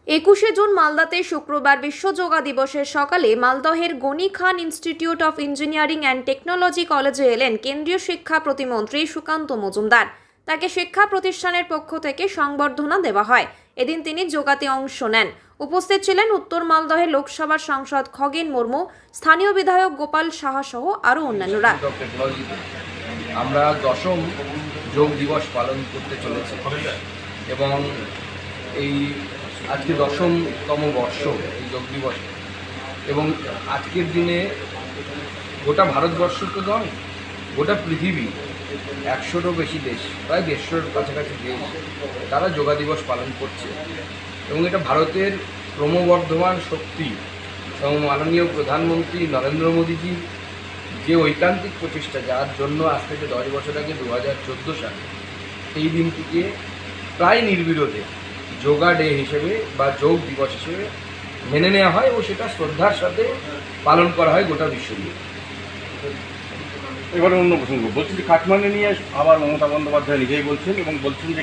21শে June মালদাতে শুক্রবার বিশ্ব যোগা দিবসের সকালে মালদহের Gani Khan institute of engineering and technology কলেজে এলেন কেন্দ্রীয় শিক্ষা প্রতিমন্ত্রী সুকান্ত মজুমদার। তাকে শিক্ষা প্রতিষ্ঠানের পক্ষ থেকে সংবর্ধনা দেওয়া হয়। এদিন তিনি যোগাতে অংশ নেন। উপস্থিত ছিলেন উত্তর মালদহের লোকসভার সাংসদ খগেন মুর্মু, স্থানীয় বিধায়ক গোপাল সাহা সহ আরও অন্যান্যরা। আমরা 10ম যোগ দিবস পালন করতে চলেছি এবং এই আজকে 10তম বর্ষ এই যোগ দিবস এবং আজকের দিনে গোটা ভারতবর্ষ তো নয়, গোটা পৃথিবী 100রও বেশি দেশ, প্রায় 150-র কাছাকাছি দেশ তারা যোগা দিবস পালন করছে এবং এটা ভারতের ক্রমবর্ধমান শক্তি এবং মাননীয় প্রধানমন্ত্রী নরেন্দ্র মোদীজি যে ঐকান্তিক প্রচেষ্টা, যার জন্য আজ থেকে 10 বছর আগে 2014 সালে এই দিনটিকে প্রায় নির্বিরোধে যোগা ডে হিসেবে বা যোগ দিবস হিসেবে মেনে নেওয়া হয় ও সেটা শ্রদ্ধার সাথে পালন করা হয় গোটা বিশ্বজুড়ে। এবারে অন্য প্রসঙ্গ বলছি যে কাঠমান্ডু নিয়ে আবার মমতা বন্দ্যোপাধ্যায় নিজেই বলছেন এবং বলছেন যে